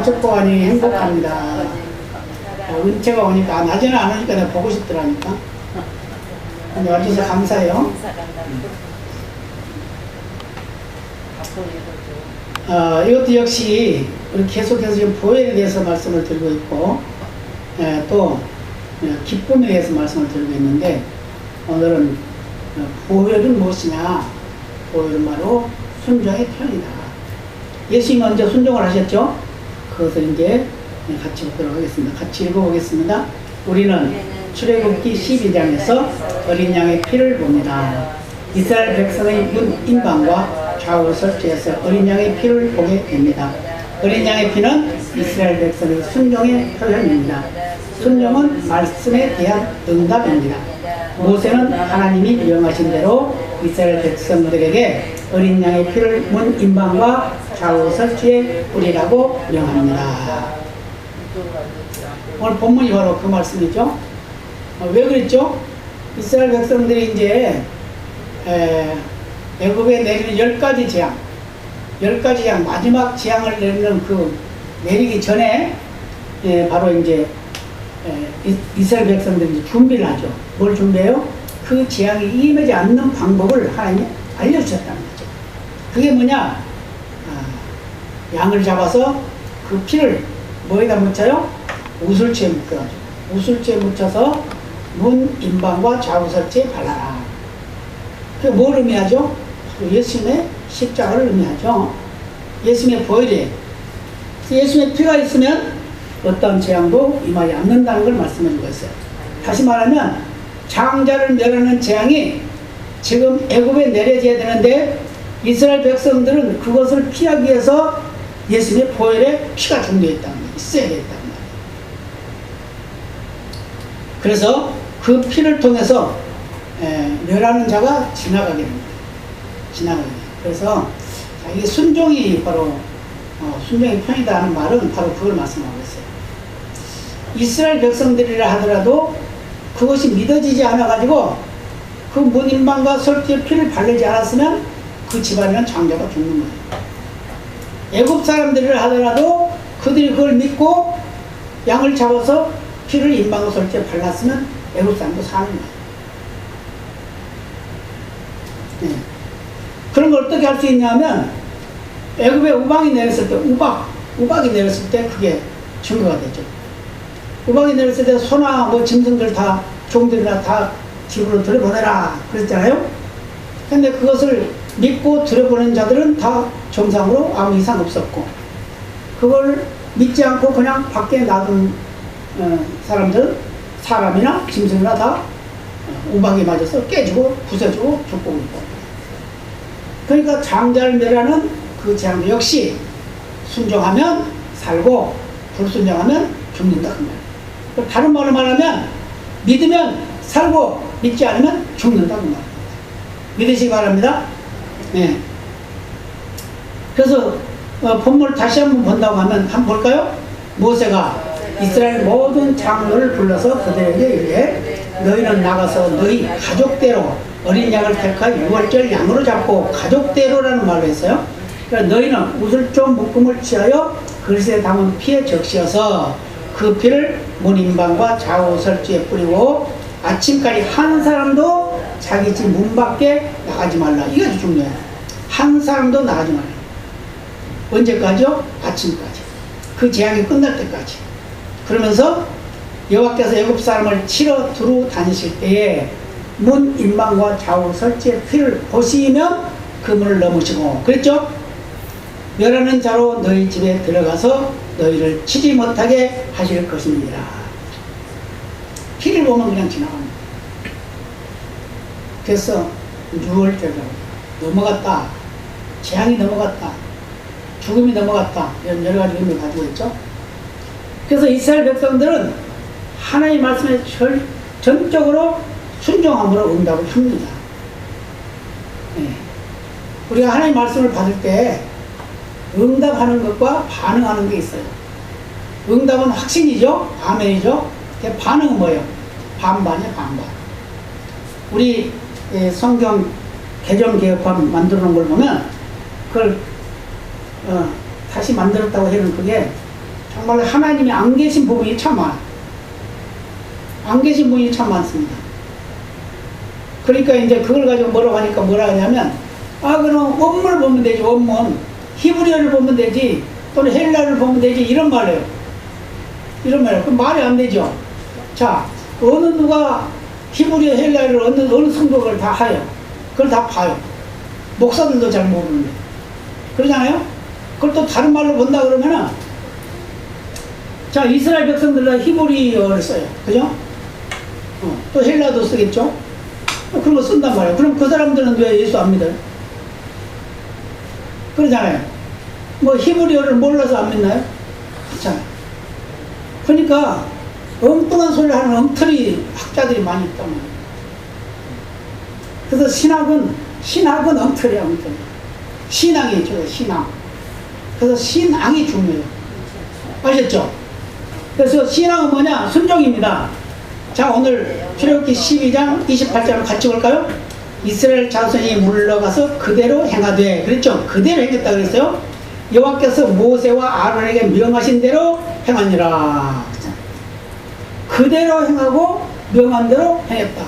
무조건 하니 행복합니다. 은채가 오니까 낮에는 안 오니까 내가 보고 싶더라니까. 근데 와주셔서 감사해요. 이것도 역시 우리 계속해서 지금 보혈에 대해서 말씀을 드리고 있고, 또 기쁨에 대해서 말씀을 드리고 있는데, 오늘은 보혈은 무엇이냐? 보혈은 바로 순종의 편이다. 예수님이 먼저 순종을 하셨죠? 그것을 이제 같이 보도록 하겠습니다. 같이 읽어보겠습니다. 우리는 출애굽기 12장에서 어린 양의 피를 봅니다. 이스라엘 백성의 문 임방과 좌우 설치에서 어린 양의 피를 보게 됩니다. 어린 양의 피는 이스라엘 백성의 순종의 표현입니다. 순종은 말씀에 대한 응답입니다. 모세는 하나님이 명하신 대로 이스라엘 백성들에게 어린 양의 피를 문 임방과 좌우 설치에 뿌리라고 명합니다. 오늘 본문이 바로 그 말씀이죠. 왜 그랬죠? 이스라엘 백성들이 이제 애굽에 내리는 10가지 재앙, 10가지 재앙, 마지막 재앙을 내리는 그 내리기 전에 바로 이제 이스라엘 백성들이 준비를 하죠. 뭘 준비해요? 그 재앙이 임하지 않는 방법을 하나님이 알려주셨다는 거죠. 그게 뭐냐? 양을 잡아서 그 피를 뭐에다 묻혀요? 우슬초에 묻혀가지고 우슬초에 묻혀서 문 임방과 좌우 설치에 발라라. 그게 뭘 의미하죠? 예수님의 십자가를 의미하죠. 예수님의 보혈이에요. 예수님의 피가 있으면 어떤 재앙도 임하지 않는다는 걸 말씀해 주고 있어요. 다시 말하면 장자를 멸하는 재앙이 지금 애굽에 내려져야 되는데 이스라엘 백성들은 그것을 피하기 위해서 예수님의 보혈에 피가 준비했다는 거예요. 있어야 됐다는 거예요. 그래서 그 피를 통해서 멸하는 자가 지나가게 됩니다. 지나가게 됩니다. 그래서 이게 순종이 바로 순종의 편이다 하는 말은 바로 그걸 말씀하고 있어요. 이스라엘 백성들이라 하더라도 그것이 믿어지지 않아가지고 그 문임방과 설주의 피를 바르지 않았으면 그 집안에는 장자가 죽는 거예요. 애굽 사람들이라 하더라도 그들이 그걸 믿고 양을 잡아서 피를 임방과 설주에 발랐으면 애굽 사람도 사는 거예요. 네. 그런 걸 어떻게 할 수 있냐면 애굽에 우박이 내렸을 때 우박이 내렸을 때 그게 증거가 되죠. 우박이 내렸을 때 소나 뭐 짐승들 다 종들이나 다 집으로 들여보내라 그랬잖아요. 근데 그것을 믿고 들여보낸 자들은 다 정상으로 아무 이상 없었고, 그걸 믿지 않고 그냥 밖에 놔둔 사람들은 사람이나 짐승이나 다 우박이 맞아서 깨지고 부서지고 죽고 있고. 그러니까 장자를 멸하는 그 재앙도 역시 순종하면 살고 불순종하면 죽는다 그 말. 다른 말로 말하면 믿으면 살고 믿지 않으면 죽는다 그 말. 믿으시기 바랍니다. 네. 그래서 본문을 다시 한번 본다고 하면 한번 볼까요? 모세가 이스라엘 모든 장로를 불러서 그들에게 이르되 너희는 나가서 너희 가족대로 어린 양을 택하여 6월절 양으로 잡고 가족대로라는 말을 했어요. 그러니까 너희는 우슬조 묶음을 취하여 그릇에 담은 피에 적시어서 그 피를 문임방과 좌우 설주에 뿌리고 아침까지 한 사람도 자기 집 문 밖에 나가지 말라. 이게 아주 중요해요. 한 사람도 나가지 말라. 언제까지요? 아침까지. 그 재앙이 끝날 때까지. 그러면서 여호와께서 애굽 사람을 치러 두루 다니실 때에 문 임방과 좌우 설치의 피를 보시면 그 문을 넘으시고 그랬죠? 멸하는 자로 너희 집에 들어가서 너희를 치지 못하게 하실 것입니다. 피를 보면 그냥 지나갑니다. 그래서 6월절로 넘어갔다, 재앙이 넘어갔다, 죽음이 넘어갔다, 이런 여러 가지 의미를 가지고 있죠. 그래서 이스라엘 백성들은 하나님의 말씀에 전적으로 순종함으로 응답을 합니다. 네. 우리가 하나님의 말씀을 받을 때 응답하는 것과 반응하는 게 있어요. 응답은 확신이죠. 아멘이죠. 반응은 뭐예요? 반반이에요. 반반. 우리 성경 개정 개혁판 만들어 놓은 걸 보면 그걸 다시 만들었다고 해는 그게 정말 하나님이 안 계신 부분이 참 많아요. 안 계신 부분이 참 많습니다. 그러니까 이제 그걸 가지고 뭐라고 하니까 뭐라 하냐면, 그럼 원문을 보면 되지, 원문. 히브리어를 보면 되지, 또는 헬라를 보면 되지, 이런 말이에요. 이런 말이에요. 그럼 말이 안 되죠. 자, 어느 누가 히브리어 헬라를 어느 성도를 다 하요. 그걸 다 봐요. 목사들도 잘 모르는데. 그러잖아요? 그걸 또 다른 말로 본다 그러면은, 자, 이스라엘 백성들은 히브리어를 써요. 그죠? 또 헬라도 쓰겠죠? 그런 거 쓴단 말이에요. 그럼 그 사람들은 왜 예수 안 믿어요? 그러잖아요. 뭐 히브리어를 몰라서 안 믿나요? 그렇잖아요. 그러니까 엉뚱한 소리를 하는 엉터리 학자들이 많이 있단 말이에요. 그래서 신학은 엉터리야, 엉터리. 신앙이 있죠, 신앙. 그래서 신앙이 중요해요. 아셨죠? 그래서 신앙은 뭐냐? 순종입니다. 자, 오늘 출애굽기 12장 28절을 같이 볼까요? 이스라엘 자손이 물러가서 그대로 행하되, 그랬죠? 그대로 행했다 그랬어요. 여호와께서 모세와 아론에게 명하신 대로 행하니라. 그대로 행하고 명한 대로 행했다.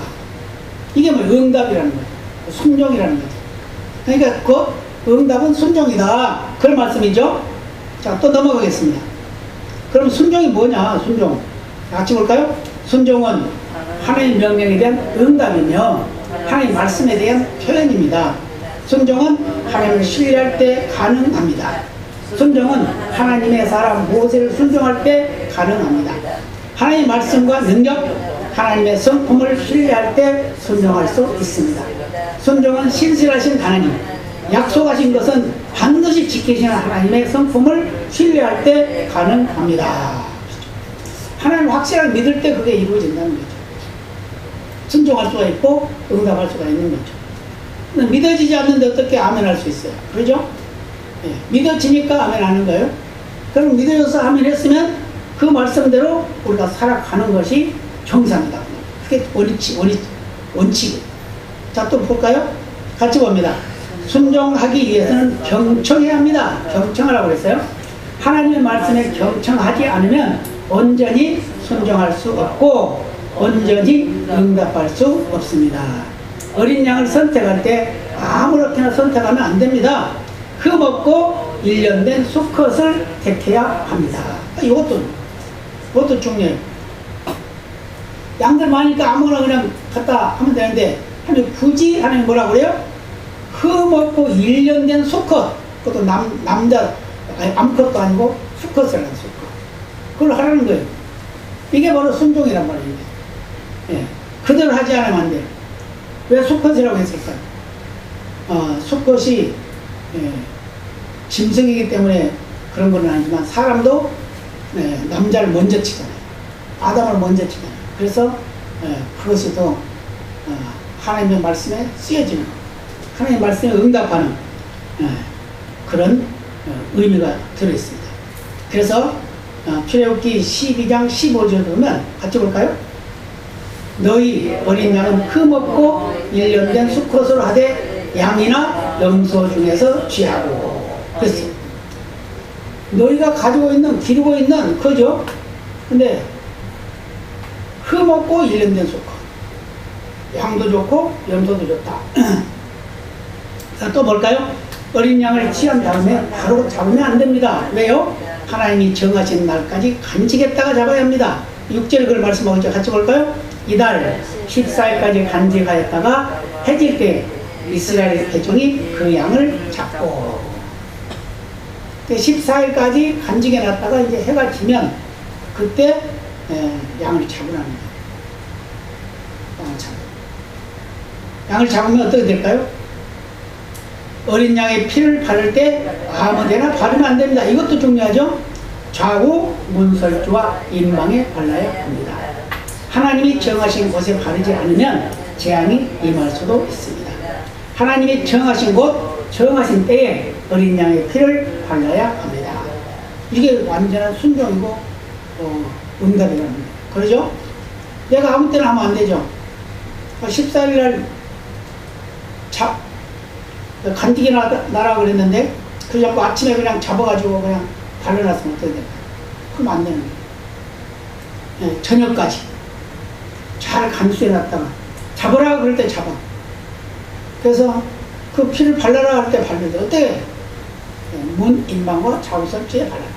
이게 뭐 응답이라는 거예요. 순종이라는 거죠. 그러니까 그 응답은 순종이다. 그런 말씀이죠. 자, 또 넘어가겠습니다. 그럼 순종이 뭐냐? 순종. 같이 볼까요? 순종은 하나님 명령에 대한 응답이며 하나님 말씀에 대한 표현입니다. 순종은 하나님을 신뢰할 때 가능합니다. 순종은 하나님의 사람 모세를 순종할 때 가능합니다. 하나님의 말씀과 능력, 하나님의 성품을 신뢰할 때 순종할 수 있습니다. 순종은 신실하신 하나님, 약속하신 것은 반드시 지키시는 하나님의 성품을 신뢰할 때 가능합니다. 하나님 확실하게 믿을 때 그게 이루어진다는 거죠. 순종할 수가 있고 응답할 수가 있는 거죠. 믿어지지 않는데 어떻게 아멘할 수 있어요? 그러죠? 네. 믿어지니까 아멘하는 거예요. 그럼 믿어져서 아멘했으면 그 말씀대로 우리가 살아가는 것이 정상이다. 그게 원칙이에요. 자, 또 볼까요? 같이 봅니다. 순종하기 위해서는 경청해야 합니다. 경청하라고 그랬어요. 하나님의 말씀에 경청하지 않으면 온전히 순종할 수 없고 온전히 응답할 수 없습니다. 어린 양을 선택할 때 아무렇게나 선택하면 안 됩니다. 흠없고 1년 된 수컷을 택해야 합니다. 이것도 중요해요. 양들 많으니까 아무거나 그냥 갖다 하면 되는데 하나님 굳이 하나님 뭐라고 그래요? 흠없고 1년 된 수컷, 그것도 남자 암컷도 아니고 수컷을 하는 수컷, 그걸 하라는 거예요. 이게 바로 순종이란 말입니다. 예. 그대로 하지 않으면 안 돼요. 왜 수컷이라고 했을까요? 수컷이 짐승이기 때문에 그런 건 아니지만 사람도 남자를 먼저 치잖아요. 아담을 먼저 치잖아요. 그래서 그것이 더 하나님의 말씀에 쓰여지는 거예요. 하나님의 말씀에 응답하는 그런 의미가 들어있습니다. 그래서 출애굽기 12장 15절 보면 같이 볼까요? 너희 어린 양은 흠없고 1년 된 수컷으로 하되 양이나 염소 중에서 취하고 그랬어요. 너희가 가지고 있는 기르고 있는 그죠? 근데 흠없고 1년 된 수컷, 양도 좋고 염소도 좋다. 자, 또 볼까요? 어린 양을 취한 다음에 바로 잡으면 안 됩니다. 왜요? 하나님이 정하신 날까지 간직했다가 잡아야 합니다. 6절에 그걸 말씀하고 있죠. 같이 볼까요? 이달 14일까지 간직하였다가 해질 때 이스라엘 회중이 그 양을 잡고 14일까지 간직해 놨다가 이제 해가 지면 그때 양을 잡으라는 거예요. 양을 잡으면 어떻게 될까요? 어린 양의 피를 바를 때 아무데나 바르면 안 됩니다. 이것도 중요하죠. 좌우 문설주와 인방에 발라야 합니다. 하나님이 정하신 곳에 바르지 않으면 재앙이 임할 수도 있습니다. 하나님이 정하신 곳, 정하신 때에 어린 양의 피를 발라야 합니다. 이게 완전한 순종이고 응답이라는 거예요. 그러죠? 내가 아무 때나 하면 안 되죠. 14일날 간직이 나라고 그랬는데 그 자꾸 아침에 그냥 잡아가지고 그냥 발라놨으면 어떻게 될까요? 그럼 안 되는 거예요. 예, 저녁까지 잘 감수해 놨다가 잡으라 그럴 때 잡아. 그래서 그 피를 발라라 할 때 발라도 어때? 문, 임방과 좌우설주에 발라라.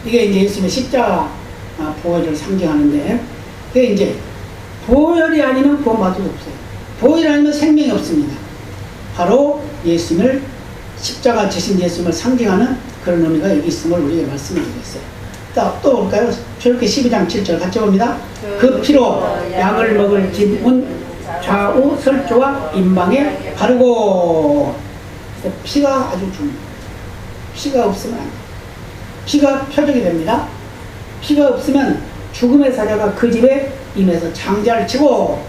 이게 이제 예수님의 십자가 보혈을 상징하는데, 그게 이제 보혈이 아니면 구원받을 수 없어요. 보혈이 아니면 생명이 없습니다. 바로 예수님을, 십자가 지신 예수님을 상징하는 그런 의미가 여기 있음을 우리에게 말씀을 드렸어요. 또 볼까요? 출애굽기 12장 7절 같이 봅니다. 그 피로 양을 먹을 집 문 좌우 설주와 임방에 바르고. 피가 아주 중요해요. 피가 없으면 안 돼요. 피가 표적이 됩니다. 피가 없으면 죽음의 사자가 그 집에 임해서 장자를 치고,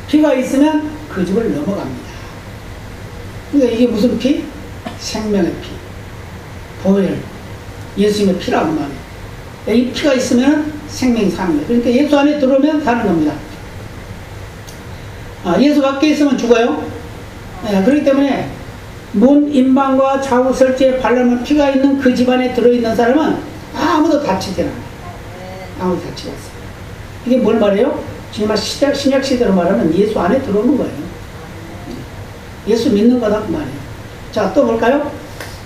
피가 있으면 그 집을 넘어갑니다. 그러니까 이게 무슨 피? 생명의 피, 보혈, 예수님의 피라고 말해요. 이 피가 있으면 생명이 사는 거예요. 그러니까 예수 안에 들어오면 사는 겁니다. 예수 밖에 있으면 죽어요. 그렇기 때문에 문, 임방과 좌우 설주에 발라놓은 피가 있는 그 집안에 들어있는 사람은 아무도 다치지 않아요. 아무도 다치지 않습니다. 이게 뭘 말해요? 정말 신약 시대로 말하면 예수 안에 들어오는 거예요. 예수 믿는 거다 그 말이에요. 자, 또 볼까요?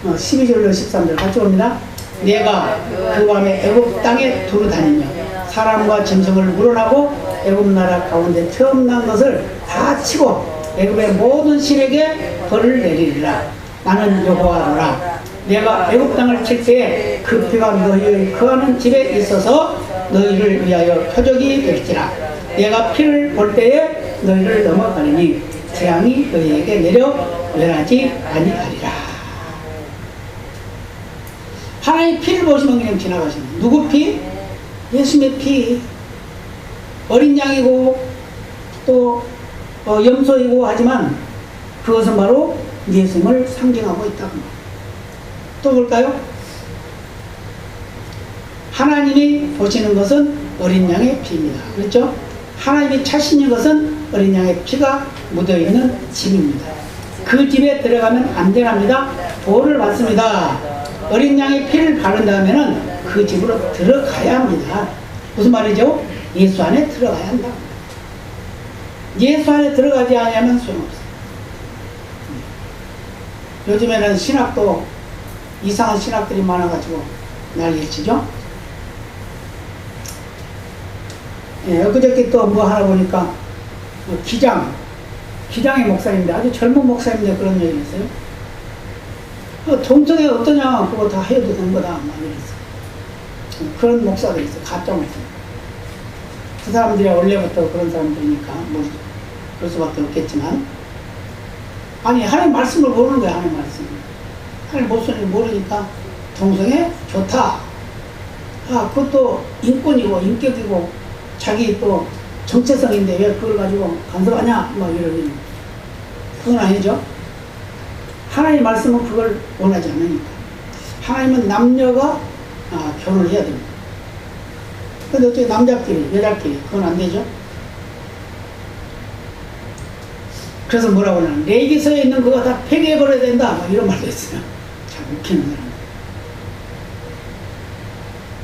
12절로 13절 같이 봅니다. 내가 그 밤에 애굽 땅에 두루 다니며 사람과 짐승을 물어나고 애굽 나라 가운데 처음 난 것을 다 치고 애굽의 모든 신에게 벌을 내리리라. 나는 여호와라. 내가 애굽 땅을 칠 때에 그 피가 너희의 거하는 집에 있어서 너희를 위하여 표적이 될지라. 내가 피를 볼 때에 너희를 넘어가리니 재앙이 너희에게 내려 멸하지 아니하리라. 하나님 피를 보시면 그냥 지나가시는 거예요. 누구 피? 예수님의 피. 어린 양이고 또 염소이고 하지만 그것은 바로 예수님을 상징하고 있다고. 또 볼까요? 하나님이 보시는 것은 어린 양의 피입니다. 그렇죠? 하나님이 찾으시는 것은 어린 양의 피가 묻어있는 집입니다. 그 집에 들어가면 안 되랍니다. 벌을 받습니다. 어린 양의 피를 바른 다음에는 그 집으로 들어가야 합니다. 무슨 말이죠? 예수 안에 들어가야 한다. 예수 안에 들어가지 않으면 소용없어요. 요즘에는 신학도 이상한 신학들이 많아가지고 난리치죠. 엊그저께 또 뭐 하나 보니까 기장의 목사님인데 아주 젊은 목사님인데 그런 얘기를 했어요. 동성애 어떠냐, 그거 다 해도 되는 거다 막 이랬어요. 그런 목사들이 있어요. 가짜 목사. 그 사람들이 원래부터 그런 사람들이니까 뭐 그럴 수밖에 없겠지만, 아니 하나님 말씀을 모르는 거야. 하나님 말씀을. 하나님 목소리를 모르니까 동성애 좋다. 그것도 인권이고 인격이고 자기 또 정체성인데 왜 그걸 가지고 간섭하냐 막 이러니, 그건 아니죠. 하나님 말씀은 그걸 원하지 않으니까. 하나님은 남녀가 결혼을 해야 됩니다. 근데 어떻게 남자끼리 여자끼리 그건 안 되죠. 그래서 뭐라고 하냐면 레위기서에 있는 그거 다 폐기해버려야 된다 막 이런 말도 있어요. 참 웃기는 사람.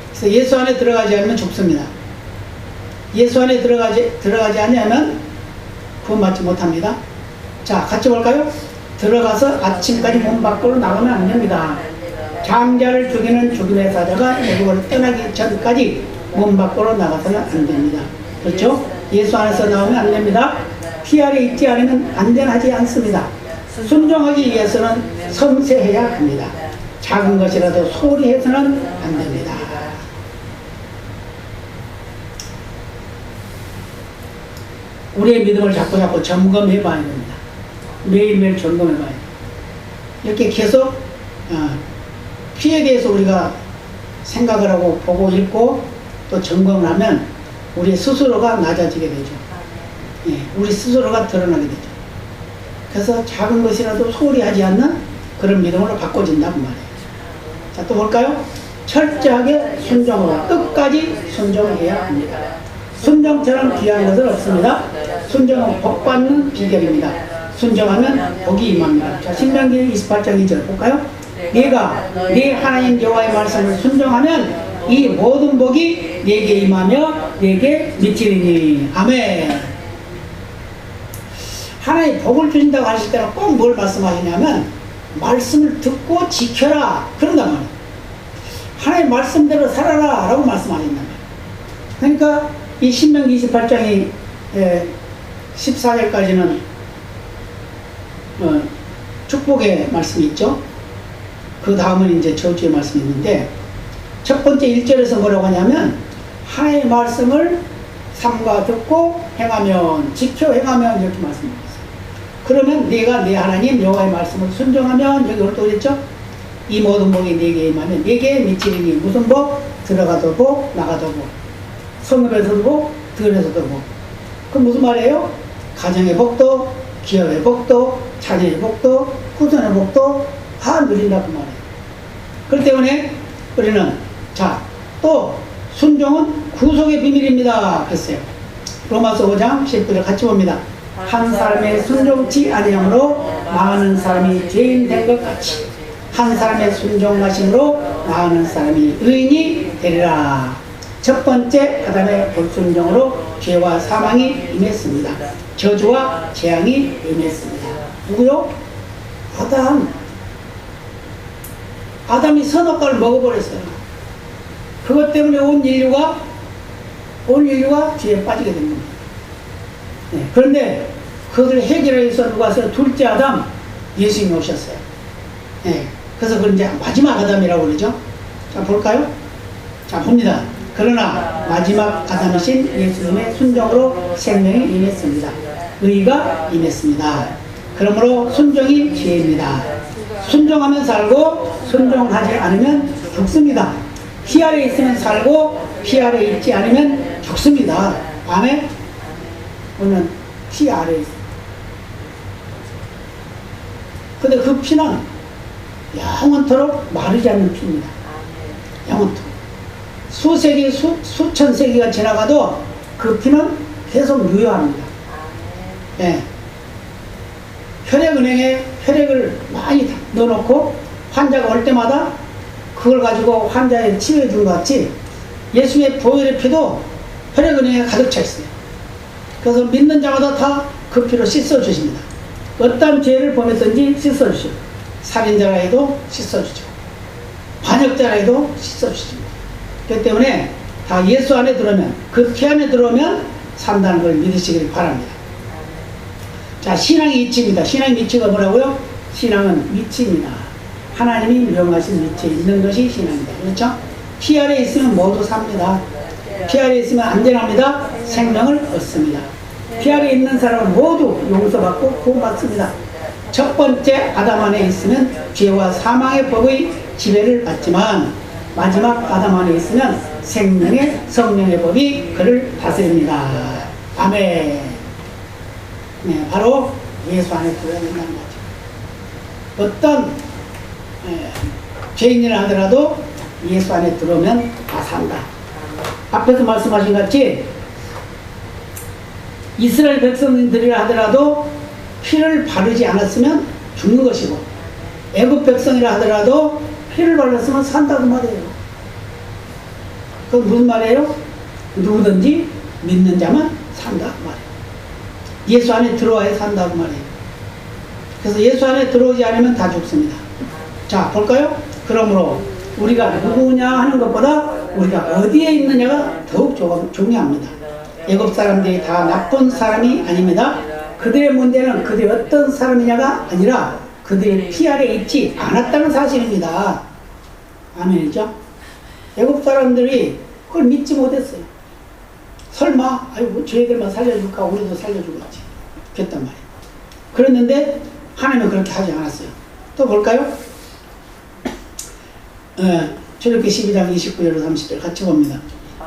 그래서 예수 안에 들어가지 않으면 죽습니다. 예수 안에 들어가지 않으면 구원받지 못합니다. 자, 같이 볼까요? 들어가서 아침까지 몸 밖으로 나가면 안 됩니다. 장자를 죽이는 죽임의 사자가 애굽을 떠나기 전까지 몸 밖으로 나가서는 안 됩니다. 그렇죠? 예수 안에서 나오면 안 됩니다. 피 아래 있지 않으면 안전하지 않습니다. 순종하기 위해서는 섬세해야 합니다. 작은 것이라도 소홀히 해서는 안 됩니다. 우리의 믿음을 자꾸 점검해 봐야 됩니다. 매일매일 점검해 봐야 돼요. 이렇게 계속 피에 대해서 우리가 생각을 하고 보고 읽고 또 점검을 하면 우리 스스로가 낮아지게 되죠. 예, 우리 스스로가 드러나게 되죠. 그래서 작은 것이라도 소홀히 하지 않는 그런 믿음으로 바꿔진다고 말해요. 자, 또 볼까요? 철저하게 순종으로 끝까지 순종해야 합니다. 순종처럼 귀한 것은 없습니다. 순종은 복받는 비결입니다. 순종하면 복이 임합니다. 자, 신명기 28장 2절 볼까요? 네가 네 하나님 여호와의 말씀을 순종하면 이 모든 복이 네게 임하며 네게 미치리니. 아멘. 하나님 복을 주신다고 하실 때는 꼭 뭘 말씀하시냐면 말씀을 듣고 지켜라 그런단 말이에요. 하나님 말씀대로 살아라 라고 말씀하신단 말이에요. 그러니까 이 신명기 28장이 14절까지는 축복의 말씀이 있죠. 그 다음은 이제 저주의 말씀이 있는데, 첫 번째 1절에서 뭐라고 하냐면 하나님의 말씀을 삼가 듣고 행하면, 지켜 행하면 이렇게 말씀합니다. 그러면 네가 네 하나님 여호와의 말씀을 순종하면, 여기 오늘 또 그랬죠? 이 모든 복이 네게 임하면 네게 미치리니. 무슨 복? 들어가도 복, 나가도 복. 성읍에서도 복, 들에서도 복. 그럼 무슨 말이에요? 가정의 복도, 기업의 복도, 자녀의 복도, 후손의 복도 다 누린다 그 말이에요. 그렇기 때문에 우리는 또 순종은 구속의 비밀입니다 그랬어요. 로마서 5장 10절을 같이 봅니다. 한 사람의 순종치 아니함으로 많은 사람이 죄인 된 것 같이 한 사람의 순종하심으로 많은 사람이 의인이 되리라. 첫 번째 아담의 불순종으로 죄와 사망이 임했습니다. 저주와 재앙이 임했습니다. 누구요? 아담이 선악과를 먹어버렸어요. 그것 때문에 온 인류가 죄에 빠지게 된 겁니다. 네, 그런데 그것을 해결하기 위해서 누가 왔어요? 둘째 아담, 예수님이 오셨어요. 네, 그래서 그걸 이제 마지막 아담이라고 그러죠. 자, 볼까요? 자, 봅니다. 그러나 마지막 아담이신 예수님의 순종으로 생명이 임했습니다. 의가 임했습니다. 그러므로 순종이 지혜입니다. 순종하면 살고 순종하지 않으면 죽습니다. 피 아래 있으면 살고 피 아래 있지 않으면 죽습니다. 아멘? 오늘 피 아래 있어요. 근데 그 피는 영원토록 마르지 않는 피입니다. 영원토록. 수세기, 수천 세기가 지나가도 그 피는 계속 유효합니다. 네. 혈액은행에 혈액을 많이 넣어놓고 환자가 올 때마다 그걸 가지고 환자에 치료해 준 것 같이 예수의 보혈의 피도 혈액은행에 가득 차 있어요. 그래서 믿는 자마다 다 그 피로 씻어주십니다. 어떤 죄를 범했든지 씻어주시고, 살인자라 해도 씻어주죠. 반역자라 해도 씻어주십니다. 그렇기 때문에 다 예수 안에 들어오면, 그 피 안에 들어오면 산다는 걸 믿으시길 바랍니다. 자, 신앙의 이치입니다. 신앙의 이치가 뭐라고요? 신앙은 위치입니다. 하나님이 명하신 위치에 있는 것이 신앙입니다. 그렇죠? 피 아래 있으면 모두 삽니다. 피 아래 있으면 안전합니다. 생명을 얻습니다. 피 아래 있는 사람은 모두 용서받고 구원받습니다. 첫 번째 아담 안에 있으면 죄와 사망의 법의 지배를 받지만 마지막 아담 안에 있으면 생명의 성령의 법이 그를 다스립니다. 아멘. 네, 바로 예수 안에 들어야 된다는 거죠. 어떤 죄인이라 하더라도 예수 안에 들어오면 다 산다. 앞에서 말씀하신 것 같이 이스라엘 백성들이라 하더라도 피를 바르지 않았으면 죽는 것이고, 애굽 백성이라 하더라도 피를 발랐으면 산다고 말이에요. 그건 무슨 말이에요? 누구든지 믿는 자만 산다고 말이에요. 예수 안에 들어와야 산다고 말이에요. 그래서 예수 안에 들어오지 않으면 다 죽습니다. 자, 볼까요? 그러므로 우리가 누구냐 하는 것보다 우리가 어디에 있느냐가 더욱 중요합니다. 애굽 사람들이 다 나쁜 사람이 아닙니다. 그들의 문제는 그들이 어떤 사람이냐가 아니라 그들이 피 아래 있지 않았다는 사실입니다. 아멘이죠? 애굽 사람들이 그걸 믿지 못했어요. 설마 아이고 쟤들만 살려줄까 우리도 살려주겠지 그랬단 말이에요. 그랬는데 하나님은 그렇게 하지 않았어요. 또 볼까요? 출애굽기 12장 29절 30절 같이 봅니다.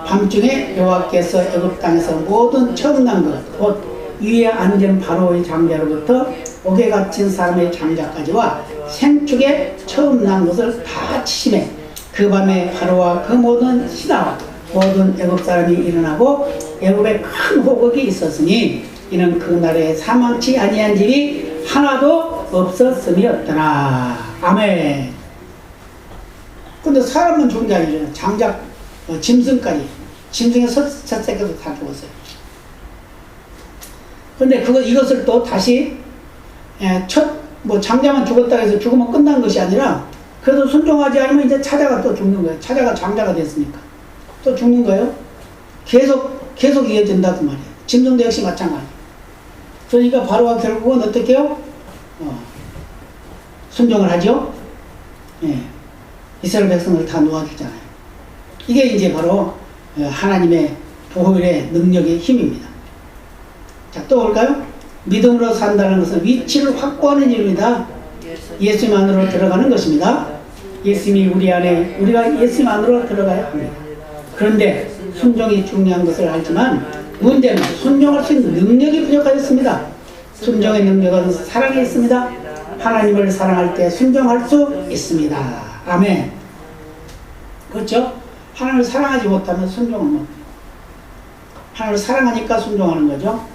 밤중에 여호와께서 애굽 땅에서 모든 처음 난 것, 곧 위에 앉은 바로의 장자로부터 옥에 갇힌 사람의 장자까지와 생축에 처음 난 것을 다 치심해 그 밤에 바로와 그 모든 신하와 모든 애굽 사람이 일어나고 애굽에 큰 호곡이 있었으니 이는 그 날에 사망치 아니한 집이 하나도 없었음이었더라. 아멘. 근데 사람만 죽은 게 아니잖아요. 장작, 짐승까지. 짐승의 첫 새끼도 다 죽었어요. 근데 이것을 또 다시, 장자만 죽었다 해서 죽으면 끝난 것이 아니라, 그래도 순종하지 않으면 이제 차자가 또 죽는 거예요. 차자가 장자가 됐으니까. 또 죽는 거예요. 계속 이어진다고 말이에요. 짐승도 역시 마찬가지. 그러니까 바로가 결국은 어떻게 해요? 순종을 하죠? 예. 이스라엘 백성을 다 놓아주잖아요. 이게 이제 바로 하나님의 보혈의 능력의 힘입니다. 자, 또 볼까요? 믿음으로 산다는 것은 위치를 확보하는 일입니다. 예수님 안으로 들어가는 것입니다. 예수님이 우리 안에, 우리가 예수님 안으로 들어가야 합니다. 그런데 순종이 중요한 것을 알지만 문제는 순종할 수 있는 능력이 부족하였습니다. 순종의 능력은 사랑에 있습니다. 하나님을 사랑할 때 순종할 수 있습니다. 아멘. 그렇죠? 하나님을 사랑하지 못하면 순종은 못 해요. 하나님을 사랑하니까 순종하는 거죠.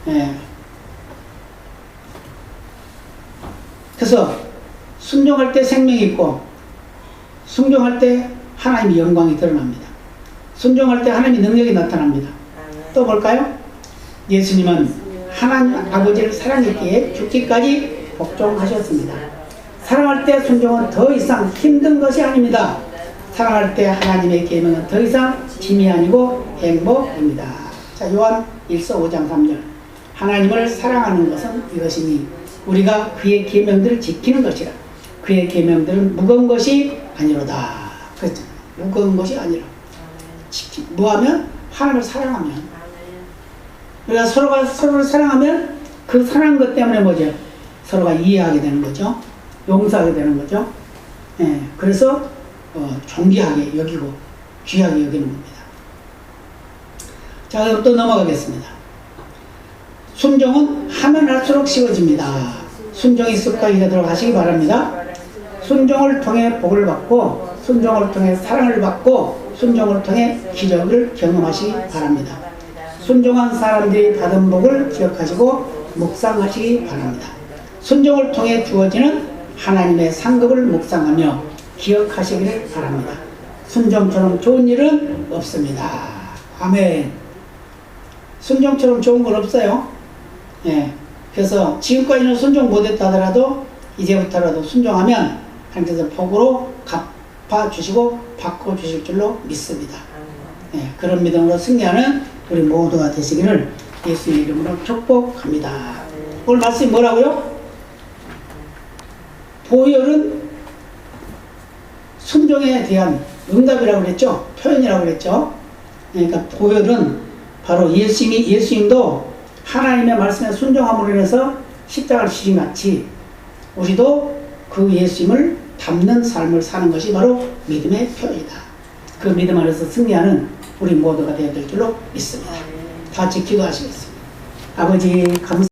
예. 그래서 순종할 때 생명이 있고 순종할 때 하나님의 영광이 드러납니다. 순종할 때 하나님의 능력이 나타납니다. 또 볼까요? 예수님은 하나님 아버지를 사랑했기에 죽기까지 복종하셨습니다. 사랑할 때 순종은 더 이상 힘든 것이 아닙니다. 사랑할 때 하나님의 계명은 더 이상 짐이 아니고 행복입니다. 자, 요한 1서 5장 3절. 하나님을 사랑하는 것은 이것이니 우리가 그의 계명들을 지키는 것이라. 그의 계명들은 무거운 것이 아니로다. 그렇죠. 무거운 것이 아니라. 뭐하면? 하나님을 사랑하면. 우리가 서로가 서로를 사랑하면 그 사랑한 것 때문에 뭐죠? 서로가 이해하게 되는 거죠. 용서하게 되는 거죠. 예, 그래서 존귀하게 여기고 귀하게 여기는 겁니다. 자, 그럼 또 넘어가겠습니다. 순종은 하면 할수록 쉬워집니다. 순종이 습관이 되도록 하시기 바랍니다. 순종을 통해 복을 받고 순종을 통해 사랑을 받고 순종을 통해 기적을 경험하시기 바랍니다. 순종한 사람들이 받은 복을 기억하시고 묵상하시기 바랍니다. 순종을 통해 주어지는 하나님의 상급을 묵상하며 기억하시기를 바랍니다. 순종처럼 좋은 일은 없습니다. 아멘. 순종처럼 좋은 건 없어요. 예. 그래서 지금까지는 순종 못했다 하더라도 이제부터라도 순종하면 하나님께서 복으로 갚아주시고 바꿔주실 줄로 믿습니다. 예. 그런 믿음으로 승리하는 우리 모두가 되시기를 예수의 이름으로 축복합니다. 오늘 말씀이 뭐라고요? 보혈은 순종에 대한 응답이라고 그랬죠? 표현이라고 그랬죠? 그러니까 보혈은 바로 예수님도 하나님의 말씀에 순종함으로 인해서 십자가를 지신 같이 우리도 그 예수님을 닮는 삶을 사는 것이 바로 믿음의 표현이다. 그 믿음 안에서 승리하는 우리 모두가 되어야 될 줄로 믿습니다. 다 같이 기도하시겠습니다. 아버지 감사합니다.